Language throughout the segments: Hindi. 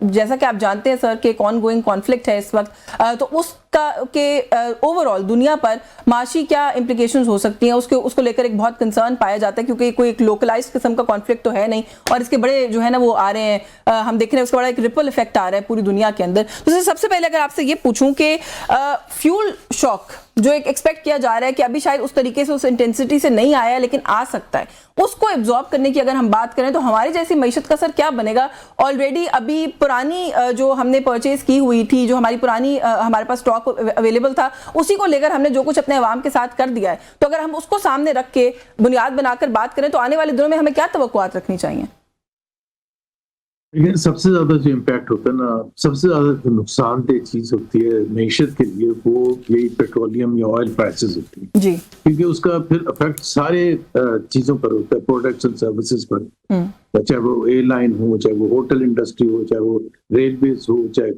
जैसा कि आप जानते हैं सर कि एक ऑन गोइंग कॉन्फ्लिक्ट है इस वक्त, तो उसका के ओवरऑल दुनिया पर माशी क्या इम्प्लीकेशंस हो सकती हैं उसको लेकर एक बहुत कंसर्न पाया जाता है, क्योंकि कोई एक लोकलाइज्ड किस्म का कॉन्फ्लिक्ट तो है नहीं और इसके बड़े जो है ना वो आ रहे हैं, हम देख रहे हैं उसका बड़ा एक रिपल इफेक्ट आ रहा है पूरी दुनिया के अंदर। तो सबसे पहले अगर आपसे ये पूछूं कि फ्यूल शॉक जो एक एक्सपेक्ट किया जा रहा है कि अभी शायद उस तरीके से उस इंटेंसिटी से नहीं आया लेकिन आ सकता है, उसको एब्जॉर्ब करने की अगर हम बात करें तो हमारी जैसी मईशत का असर क्या बनेगा? ऑलरेडी अभी पुरानी जो हमने परचेज की हुई थी, जो हमारी पुरानी हमारे पास स्टॉक अवेलेबल था, उसी को लेकर हमने जो कुछ अपने अवाम के साथ कर दिया है, तो अगर हम उसको सामने रख के बुनियाद बनाकर बात करें तो आने वाले दिनों में हमें क्या तवक्कुआत रखनी चाहिए? लेकिन सबसे ज्यादा जो इम्पैक्ट होता है ना, सबसे ज्यादा जो नुकसानदेह चीज होती है मैशत के लिए, वो यही पेट्रोलियम या ऑयल प्राइसेस होती है जी, क्योंकि उसका फिर इफेक्ट सारे चीजों पर होता है, प्रोडक्ट्स एंड सर्विसेज पर, चाहे वो एयरलाइन हो, चाहे वो होटल इंडस्ट्री हो, चाहे वो रेलवेज हो, चाहे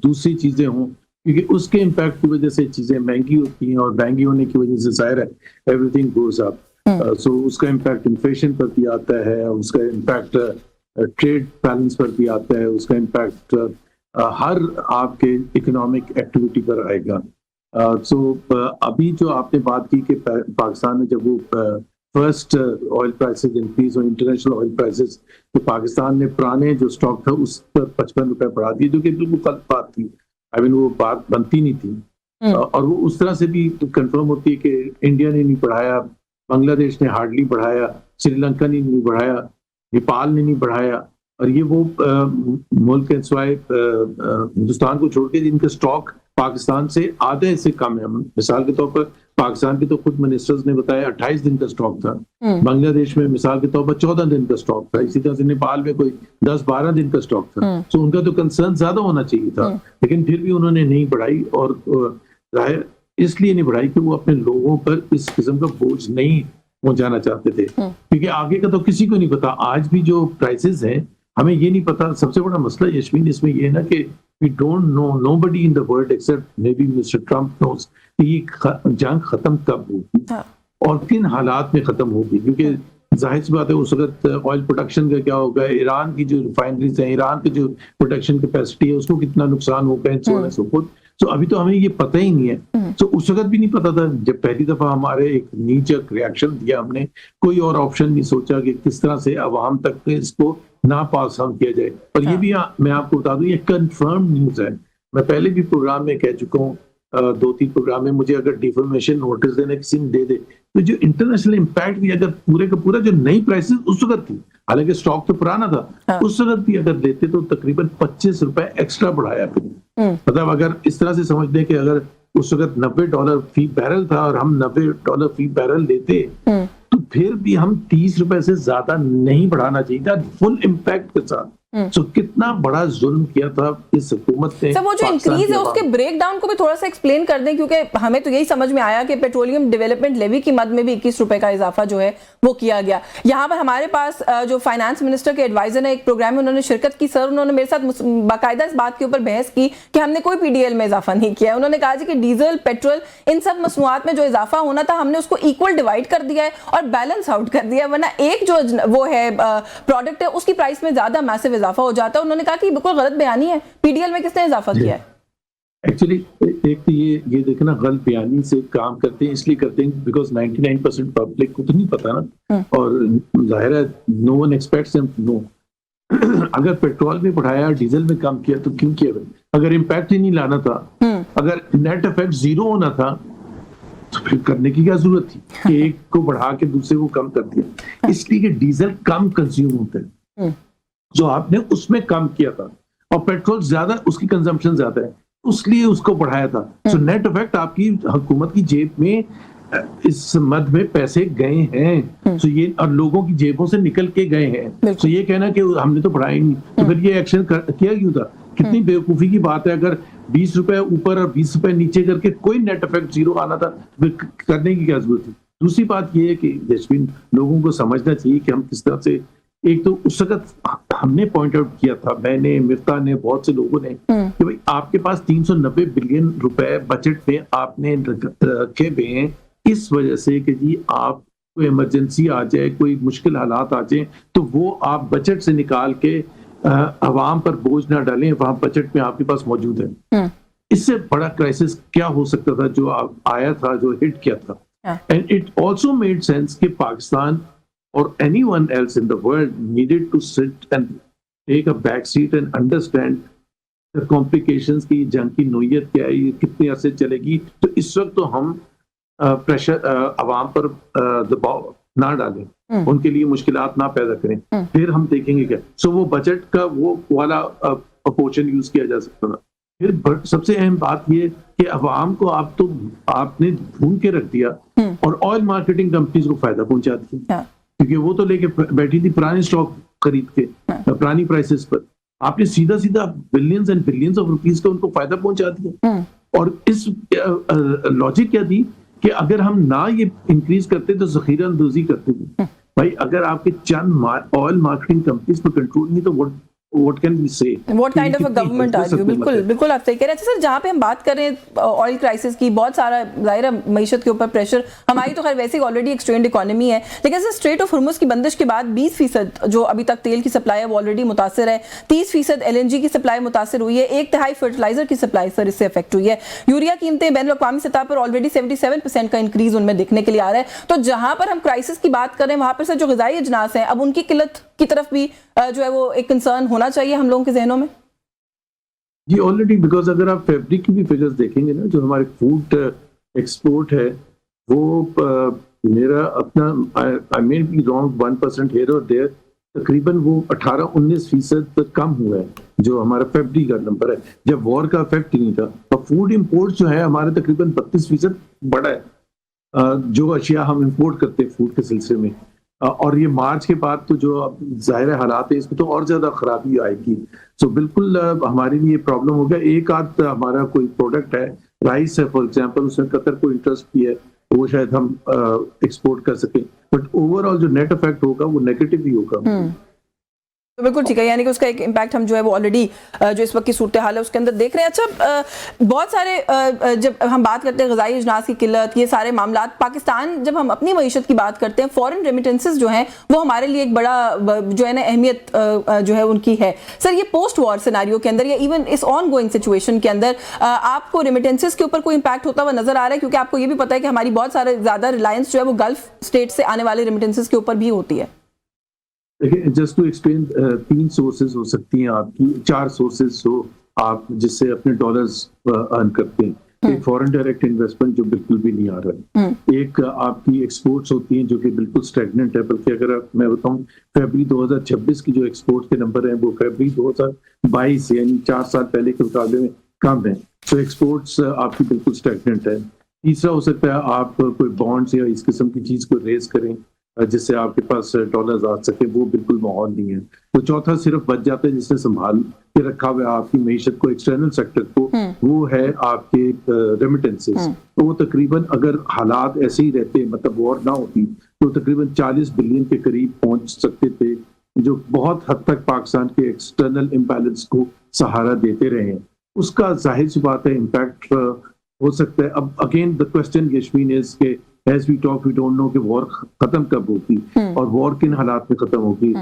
दूसरी चीजें हों, क्योंकि उसके इम्पैक्ट की वजह से चीजें महंगी होती हैं और महंगी होने की वजह से जाहिर है एवरीथिंग गोज अप। सो उसका इम्पैक्ट इन्फ्लेशन पर भी आता है, उसका इम्पैक्ट ट्रेड बैलेंस पर भी आता है, उसका इम्पैक्ट हर आपके इकोनॉमिक एक्टिविटी पर आएगा। सो अभी जो आपने बात की कि पाकिस्तान में जब वो फर्स्ट ऑयल प्राइसेस इंक्रीज और इंटरनेशनल ऑयल प्राइसेस, तो पाकिस्तान ने पुराने जो स्टॉक था उस पर 55 रुपए बढ़ा दिए, जो कि बिल्कुल गलत बात थी। आई मीन वो बात बनती नहीं थी। और वो उस तरह से भी कंफर्म होती है कि इंडिया ने नहीं बढ़ाया, बांग्लादेश ने हार्डली बढ़ाया, श्रीलंका ने नहीं बढ़ाया, नेपाल ने नहीं बढ़ाया, और ये वो मुल्क है सिवाय हिंदुस्तान को छोड़ के जिनके स्टॉक पाकिस्तान से आधे से कम है। मिसाल के तौर पर पाकिस्तान के तो खुद मिनिस्टर्स ने बताया 28 दिन का स्टॉक था, बांग्लादेश में मिसाल के तौर पर 14 दिन का स्टॉक था, इसी तरह से नेपाल में कोई 10-12 दिन का स्टॉक था। तो उनका तो कंसर्न ज्यादा होना चाहिए था, लेकिन फिर भी उन्होंने नहीं बढ़ाई, और जाहिर इसलिए नहीं बढ़ाई कि वो अपने लोगों पर इस किस्म का बोझ नहीं पहुंचाना चाहते थे, क्योंकि आगे का तो किसी को नहीं पता। आज भी जो प्राइसेस हैं हमें ये नहीं पता। सबसे बड़ा मसला यशमीन इसमें ये है ना कि we don't know, nobody in the world except maybe Mr Trump knows कि ये जंग खत्म कब होगी और किन हालात में खत्म होगी, क्योंकि जाहिर सी बात है उस वक्त ऑयल प्रोडक्शन का क्या होगा, ईरान की जो रिफाइनरीज है, ईरान की जो प्रोडक्शन कैपेसिटी है, उसको कितना नुकसान होगा, एंड सो फोर्थ। तो अभी तो हमें ये पता ही नहीं है। तो उस वक्त भी नहीं पता था जब पहली दफा हमारे एक नीचक रिएक्शन दिया हमने, कोई और ऑप्शन नहीं सोचा कि किस तरह से अवाम तक इसको ना पास ऑन किया जाए। और ये भी मैं आपको बता दूं, ये कंफर्म न्यूज है। मैं पहले भी प्रोग्राम में कह चुका हूँ, 2-3 प्रोग्राम में, मुझे अगर डिफॉर्मेशन नोटिस देना किसी ने दे दे, तो जो इंटरनेशनल इम्पैक्ट भी अगर पूरे का पूरा जो नई प्राइसेस उस वक्त थी, हालांकि स्टॉक तो पुराना था, उस वक्त भी अगर लेते तो तकरीबन 25 रुपए एक्स्ट्रा बढ़ाया फिर। मतलब अगर इस तरह से समझ दें कि अगर उस वक्त $90 फी बैरल था और हम $90 फी बैरल लेते, तो फिर भी हम 30 रुपए से ज्यादा नहीं बढ़ाना चाहिए था फुल इम्पैक्ट के साथ। तो कितना बड़ा जुल्म किया था इस हुकूमत ने। सर वो जो इंक्रीज है उसके ब्रेक डाउन को भी थोड़ा सा एक्सप्लेन कर दें, क्योंकि हमें तो यही समझ में आया कि पेट्रोलियम डेवलपमेंट लेवी की मद में भी 21 रुपए का इजाफा जो है वो किया गया। यहाँ पर हमारे पास जो फाइनेंस मिनिस्टर के एडवाइजर ने एक प्रोग्राम में उन्होंने शिरकत की सर, उन्होंने मेरे साथ बाकायदा इस बात के ऊपर बहस की कि हमने कोई पीडीएल में इजाफा नहीं किया। उन्होंने कहा कि डीजल, पेट्रोल, इन सब मसनूआत में जो इजाफा होना था हमने उसको इक्वल डिवाइड कर दिया है और बैलेंस आउट कर दिया, वरना एक जो वो है प्रोडक्ट है उसकी प्राइस में ज्यादा मैसिव इजाफा हो जाता है। उन्होंने कहा कि बिल्कुल गलत बयानी है, पीडीएल में किसने इजाफा किया है? एक्चुअली एक तो ये देखना, गलत बयानी से काम करते हैं, इसलिए करते हैं बिकॉज 99% पब्लिक को तो नहीं पता ना, और जाहिर है no one expects him to know. अगर पेट्रोल में बढ़ाया, डीजल में कम किया, तो क्यों किया? अगर इम्पैक्ट ही नहीं लाना था, अगर नेट इफेक्ट जीरो होना था, तो फिर करने की क्या जरूरत थी कि एक को बढ़ा के दूसरे को कम कर दिया? इसलिए कि डीजल कम कंज्यूम होते हैं, जो आपने उसमें कम किया था, और पेट्रोल ज्यादा, उसकी कंजम्पशन ज्यादा है, उसलिए उसको बढ़ाया था। सो नेट इफेक्ट आपकी हुकूमत की जेब में इस मद में पैसे गए हैं, सो ये और लोगों की जेबों से निकल के गए हैं। सो ये कहना कि हमने तो बढ़ाया नहीं, तो फिर ये एक्शन किया क्यों था? कितनी बेवकूफी की बात है। अगर 20 रुपए ऊपर और 20 रुपए नीचे करके कोई नेट इफेक्ट जीरो आना था, फिर करने की क्या जरूरत थी? दूसरी बात ये है कि जसमीन, लोगों को समझना चाहिए कि हम किस तरह से, एक तो उस वक्त हमने पॉइंट आउट किया था, मैंने, मिफ्ता ने, बहुत से लोगों ने, कि भाई आपके पास 390 बिलियन रुपए बजट में आपने रखे हुए हैं इस वजह से कि जी आप कोई इमरजेंसी आ जाए, कोई मुश्किल हालात आ जाए, तो वो आप बजट से निकाल के आवाम पर बोझ ना डालें, वहां बजट में आपके पास मौजूद है। इससे बड़ा क्राइसिस क्या हो सकता था जो आया था, जो हिट किया था। And it also made sense कि पाकिस्तान और anyone else in the world needed to sit and take a back seat and understand the complications की जंग की नोयत क्या है, ये कितने अरसे चलेगी। तो इस वक्त तो हम प्रेशर आवाम पर दबाव ना डालें, उनके लिए मुश्किलात ना पैदा करें, फिर हम देखेंगे क्या। सो वो बजट का वो वाला अपोर्शन यूज किया जा सकता था। फिर सबसे अहम बात ये कि अवाम को आपने भून के रख दिया और ऑयल मार्केटिंग कंपनीज को फायदा पहुंचा दिया, क्योंकि वो तो लेके बैठी थी पुराने स्टॉक खरीद के पुरानी प्राइसेस पर। आपने सीधा सीधा billions and billions of rupees का उनको फायदा पहुंचा दिया। और इस लॉजिक क्या थी कि अगर हम ना ये इंक्रीज करते तो जखीरा अंदोजी करते थे। भाई अगर आपके चंद ऑयल मार्केटिंग कंपनीज पर कंट्रोल नहीं तो what can we say? What kind of a government are you? बिल्कुल आप सही कह रहे हैं। अच्छा सर, जहाँ पे हम बात कर रहे हैं ऑयल क्राइसिस की, बहुत सारा जाहिर है मईशत के ऊपर प्रेशर, हमारी तो खैर वैसे ही ऑलरेडी एक स्ट्रेन्ड इकोनॉमी है, लेकिन सर स्ट्रेट ऑफ हुर्मुज की बंदिश के बाद 20% जो अभी तक तेल की सप्लाई है वो ऑलरेडी मुतासर है, 30% LNG की सप्लाई मुतासर हुई है, 1/3 फर्टिलाइजर की सप्लाई सर इससे अफेक्ट हुई है, यूरिया कीमतें बैन अवी सतह पर ऑलरेडी 77% का इंक्रीज उनमें देखने के लिए आ रहा है। तो जहां पर हम क्राइसिस की बात कर रहे हैं वहां पर सर जो ग़िज़ाई अजनास हैं, अब उनकी किल्लत की तरफ भी जो है वो एक कंसर्न होना चाहिए हम लोगों के जहनों में। जी ऑलरेडी, बिकॉज अगर आप फैब्रिक की भी फिगर्स देखेंगे ना, जो हमारे फूड एक्सपोर्ट है वो मेरा अपना आई मे बी रॉन्ग 1% हियर और देयर, तकरीबन वो 18-19% तक कम हुआ है जो हमारा फैब्रिक का नंबर है, जब वॉर का इफेक्ट ही नहीं था। और फूड इंपोर्ट जो है हमारे तकरीबन 32% बढ़ा है जो अशिया हम इंपोर्ट करते हैं फूड के सिलसिले में। और ये मार्च के बाद तो जो जाहिर हालात है इसमें तो और ज्यादा खराबी आएगी। सो बिल्कुल हमारे लिए प्रॉब्लम हो गया। एक आध हमारा कोई प्रोडक्ट है, राइस है फॉर एग्जांपल, उसमें कतर को इंटरेस्ट भी है, वो शायद हम एक्सपोर्ट कर सकें, बट ओवरऑल जो नेट इफेक्ट होगा वो नेगेटिव ही होगा। तो बिल्कुल ठीक है, यानी कि उसका एक इम्पैक्ट हम जो है वो ऑलरेडी जो इस वक्त की सूरत हाल है उसके अंदर देख रहे हैं। अच्छा, बहुत सारे जब हम बात करते हैं ग़िज़ाई अजनास की किल्लत, ये सारे मामला, पाकिस्तान जब हम अपनी मईशत की बात करते हैं, फॉरेन रेमिटेंसेस जो हैं वो हमारे लिए एक बड़ा जो है ना अहमियत जो है उनकी है। सर ये पोस्ट वॉर सिनारियो के अंदर या इवन इस ऑन गोइंग सिचुएशन के अंदर आपको रेमिटेंसेस के ऊपर कोई इम्पैक्ट होता हुआ नजर आ रहा है? क्योंकि आपको ये भी पता है कि हमारी बहुत सारे ज़्यादा रिलायंस जो है वो गल्फ स्टेट से आने वाले रेमिटेंसेस के ऊपर भी होती है। देखिए, जस्ट टू एक्सप्लेन, 3 सोर्सेज हो सकती हैं आपकी, 4 सोर्सेज हो आप जिससे अपने डॉलर्स अर्न करते हैं। एक फॉरेन डायरेक्ट इन्वेस्टमेंट जो बिल्कुल भी नहीं आ रहा है, एक आपकी एक्सपोर्ट्स होती हैं जो कि बिल्कुल स्टैग्नेंट है, बल्कि अगर मैं बताऊं फरवरी 2026 की जो एक्सपोर्ट के नंबर हैं वो फरवरी 2022 यानी 4 साल पहले के मुकाबले में कम है। तो एक्सपोर्ट्स आपकी बिल्कुल स्टैग्नेंट है। तीसरा हो सकता है आप कोई बॉन्ड्स या इस किस्म की चीज को रेज करें जिससे आपके पास डॉलर्स आ सके, वो बिल्कुल माहौल नहीं है। तो चौथा सिर्फ बच जाता है जिसने संभाल के रखा हुआ है आपकी मईशत को, एक्सटर्नल सेक्टर को, वो है आपके रेमिटेंसेस। तो वो तकरीबन अगर हालात ऐसे ही रहते, मतलब वॉर ना होती, तो तकरीबन 40 बिलियन के करीब पहुंच सकते थे, जो बहुत हद तक पाकिस्तान के एक्सटर्नल इम्बैलेंस को सहारा देते रहे हैं। उसका जाहिर सी बात है इम्पैक्ट हो सकता है। अब अगेन द क्वेश्चन यशमीन इज के as we talk we don't know कि वॉर खत्म कब होगी और वॉर किन हालात में खत्म होगी।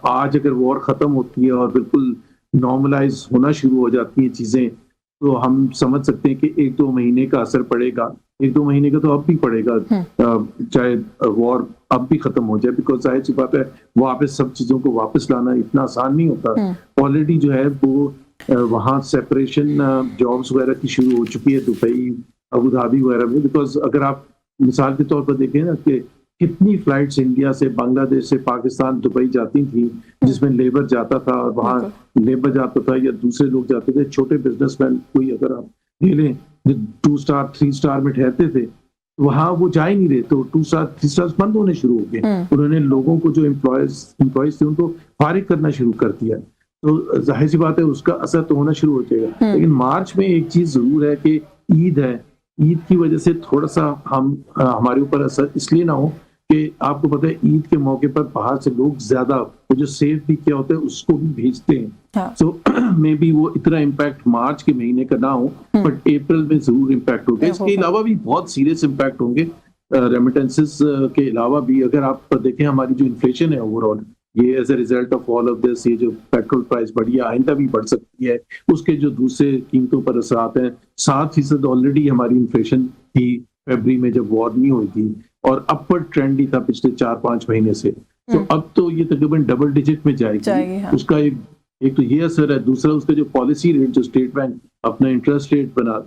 आज अगर वॉर खत्म होती है और बिल्कुल नॉर्मलाइज होना शुरू हो जाती हैं चीजें, तो हम समझ सकते हैं कि 1-2 महीने का असर पड़ेगा। 1-2 महीने का तो अब भी पड़ेगा, चाहे वॉर अब भी खत्म हो जाए, बिकॉज जाहिर सी बात है वापस सब चीजों को वापस लाना इतना आसान नहीं होता। ऑलरेडी जो है वो वहाँ सेपरेशन जॉब्स वगैरह की शुरू हो चुकी है दुबई, अबू धाबी वगैरह में। बिकॉज अगर आप मिसाल के तौर पर देखें ना कि कितनी फ्लाइट्स इंडिया से, बांग्लादेश से पाकिस्तान, दुबई जाती थी, जिसमें लेबर जाता था और वहाँ लेबर जाता था या दूसरे लोग जाते थे, छोटे बिजनेसमैन कोई अगर आप ले लें जो 2 स्टार 3 स्टार में ठहरते थे, वहाँ वो जा ही नहीं रहे, तो 2 स्टार 3 स्टार बंद होने शुरू हो गए। उन्होंने लोगों को जो एम्प्लॉयज थे उनको फारिग करना शुरू कर दिया। तो जाहिर सी बात है उसका असर तो होना शुरू हो जाएगा। लेकिन मार्च में एक चीज जरूर है कि ईद है, ईद की वजह से थोड़ा सा हमारे ऊपर असर इसलिए ना हो कि आपको पता है ईद के मौके पर बाहर से लोग ज्यादा जो सेफ भी किया होता है उसको भी भेजते हैं। सो मे बी वो इतना इम्पैक्ट मार्च के महीने का ना हो, बट अप्रैल में जरूर इम्पैक्ट होगा। इसके अलावा भी बहुत सीरियस इम्पैक्ट होंगे रेमिटेंसेस के अलावा भी। अगर आप देखें हमारी जो इन्फ्लेशन है ओवरऑल ये as a result of all of this, ये जो पेट्रोल प्राइस बढ़ी है आइंदा भी बढ़ सकती है, उसके जो दूसरे कीमतों पर असरात हैं, 7% ऑलरेडी हमारी इन्फ्लेशन थी फरवरी में जब वॉर नहीं हुई थी, और अपवर्ड ट्रेंड ही था पिछले 4-5 महीने से। तो अब तो ये तकरीबन डबल डिजिट में जाएगी। हाँ। उसका एक तो ये असर है, दूसरा उसका जो पॉलिसी रेट जो स्टेट बैंक अपना इंटरेस्ट रेट बना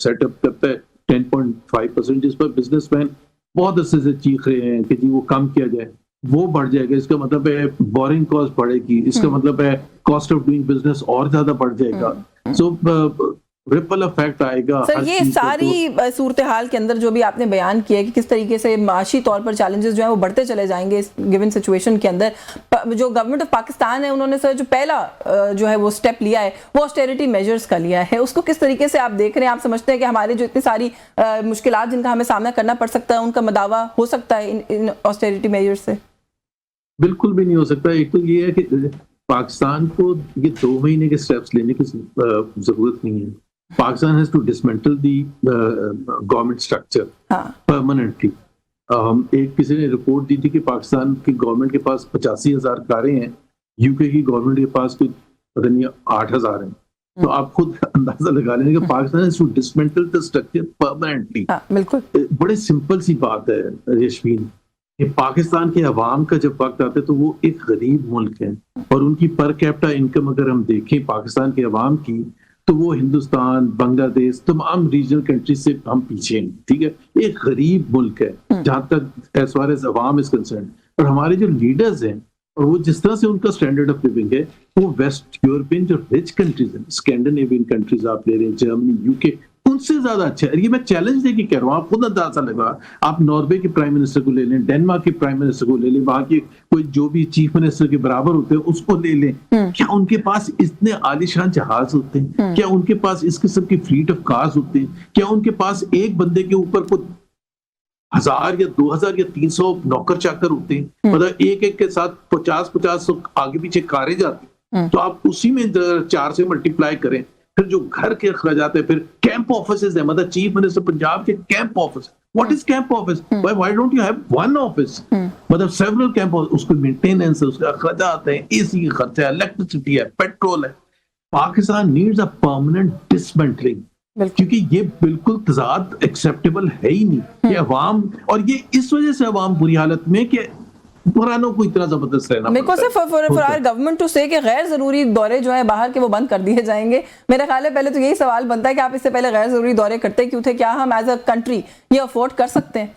सेटअप करता है 10.5%, जिस पर बिजनेसमैन बहुत अरसे से चीख रहे हैं कि जी वो कम किया जाए, वो बढ़ जाएगा। इसका मतलब है बोरिंग कॉस्ट बढ़ेगी, इसका मतलब है कॉस्ट ऑफ डूइंग बिजनेस और ज्यादा बढ़ जाएगा। सो रिपल इफेक्ट आएगा। सर, ये सारी सूरत हाल के अंदर जो भी आपने बयान किया कि किस तरीके से माशी तौर पर चैलेंजेस जो है वो बढ़ते चले जाएंगे इस गिवन सिचुएशन के अंदर, जो गवर्नमेंट ऑफ पाकिस्तान है उन्होंने सर जो पहला जो है वो स्टेप लिया है वो ऑस्टेरिटी मेजर्स का लिया है, उसको किस तरीके से आप देख रहे हैं? आप समझते हैं कि हमारे जो इतनी सारी मुश्किलात जिनका हमें सामना करना पड़ सकता है उनका मदावा हो सकता है इन ऑस्टेरिटी मेजर्स से? बिल्कुल भी नहीं हो सकता। एक तो ये है कि पाकिस्तान को ये 2 महीने के स्टेप्स लेने की जरूरत नहीं है। Pakistan has to dismantle the government structure permanently. एक किसी ने रिपोर्ट दी थी कि पाकिस्तान की गवर्नमेंट के पास 85,000 कारें हैं, यूके की गवर्नमेंट के पास कोई पता नहीं 8,000 हैं। तो आप खुद अंदाजा लगा लेंगे कि Pakistan has to dismantle the structure permanently. बिल्कुल, बड़े सिंपल सी बात है यशवीन, कि पाकिस्तान के अवाम का जब वक्त आता है तो वो एक गरीब मुल्क है, और उनकी पर कैपिटा इनकम अगर हम देखें पाकिस्तान के अवाम की, तो वो हिंदुस्तान, बांग्लादेश, तमाम रीजनल कंट्रीज से हम पीछे हैं। ठीक है, एक गरीब मुल्क है जहां तक as far as Awam is concern. और हमारे जो लीडर्स हैं और वो जिस तरह से उनका स्टैंडर्ड ऑफ लिविंग है, वो वेस्ट यूरोपियन जो रिच कंट्रीज हैं, स्कैंडिनेवियन कंट्रीज आप ले रहे हैं, जर्मनी, यूके, उनसे ज्यादा अच्छा है। ये मैं चैलेंज देके कह रहा हूँ, आप खुद अंदाजा लगा, आप नॉर्वे के प्राइम मिनिस्टर को ले लें, डेनमार्क के प्राइम मिनिस्टर को ले लें, वहां के कोई जो भी चीफ मिनिस्टर के बराबर होते हैं उसको ले लें, क्या उनके पास इतने आलिशान जहाज होते हैं? क्या उनके पास इस किस्म की फ्लीट ऑफ कार्स होते हैं? क्या उनके पास एक बंदे के ऊपर कुछ 1000 या 2000 या 300 नौकर चाकर होते हैं? मतलब एक के साथ 50-50 आगे पीछे कारें जाती हैं, तो आप उसी में 4 से मल्टीप्लाई करें। फिर जो घर के अखराजात है, फिर कैंप ऑफिसेज है, मतलब चीफ मिनिस्टर पंजाब के camp office. What is camp office? Why don't you have one office? मतलब सेवरल कैंप, उसको मेंटेनेंस है, उसके अखराजात है, एसी का खर्चा है, इलेक्ट्रिसिटी है, पेट्रोल है। Pakistan needs a permanent dismantling, क्योंकि ये बिल्कुल तजाद एक्सेप्टेबल है ही नहीं। ये अवाम, और ये इस वजह से अवाम बुरी हालत में कि पुरानों को इतना जबरदस्त रहना मेरे को सिर्फ फॉर आवर गवर्नमेंट टू से कि गैर जरूरी दौरे जो है बाहर के वो बंद कर दिए जाएंगे। मेरा ख्याल है पहले तो यही सवाल बनता है कि आप इससे पहले गैर जरूरी दौरे करते क्यों थे? क्या हम एज अ कंट्री ये अफोर्ड कर सकते हैं?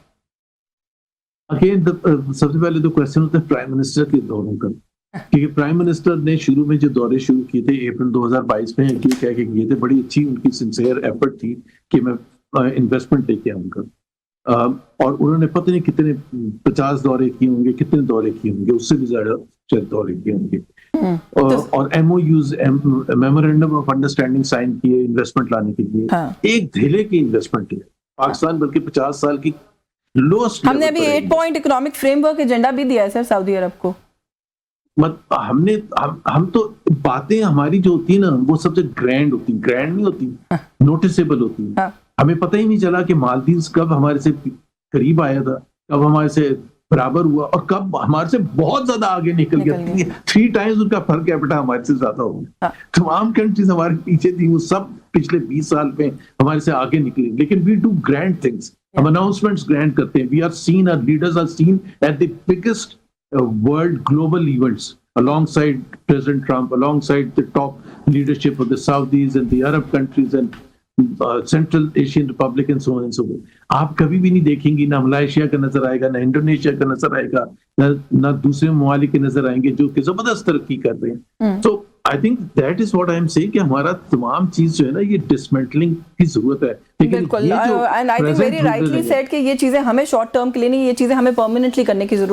अगेन सबसे पहले तो क्वेश्चन होता है प्राइम मिनिस्टर के दौरों का, क्योंकि प्राइम मिनिस्टर ने शुरू में जो दौरे शुरू किए थे अप्रैल 2022 में, ये कह के किए थे, बड़ी अच्छी उनकी सिंसियर एफर्ट थी कि मैं इन्वेस्टमेंट लेके आऊंगा, और उन्होंने पता नहीं कितने 50 दौरे किए होंगे, कितने दौरे किए होंगे, उससे भी ज्यादा दौरे किए होंगे, और MOUs, memorandum of understanding sign किए इन्वेस्टमेंट लाने के लिए। एक धेले की इन्वेस्टमेंट है पाकिस्तान, बल्कि 50 साल की लोएस्ट। हमने अभी 8 पॉइंट इकोनॉमिक फ्रेमवर्क एजेंडा भी दिया है सर सऊदी अरब को। हम तो बातें हमारी जो होती है ना, वो सबसे ग्रैंड होती, ग्रैंड नहीं होती, नोटिसेबल होती है। हमें पता ही नहीं चला कि मालदीव्स कब हमारे से करीब आया था, कब हमारे से बराबर हुआ, और कब हमारे से बहुत ज्यादा आगे निकल गया। 3 टाइम्स उनका पर कैपिटा हमारे से ज्यादा हो गया। तमाम कंट्रीज हमारे पीछे थी, वो सब पिछले 20 साल में हमारे से आगे निकली। लेकिन वी डू ग्रैंड थिंग्स, हम अनाउंसमेंट्स ग्रैंड करते हैं। We are seen, our leaders are seen at the biggest world global events alongside President Trump, alongside the top leadership of the Saudis and the Arab countries and Central Asian Republic and so on and so forth. आप कभी भी नहीं देखेंगी, ना मलेशिया का नजर आएगा, ना इंडोनेशिया का नजर आएगा, ना दूसरे ममालिक के नजर आएंगे जो कि जबरदस्त तरक्की कर रहे हैं। So I think that is what I am saying कि हमारा तमाम चीज जो है ना, ये डिसमेंटलिंग की जरूरत है। बिल्कुल, and I think very rightly said कि ये चीजें हमें शॉर्ट टर्म के लिए नहीं, ये चीजें हमें परमानेंटली करने की जरूरत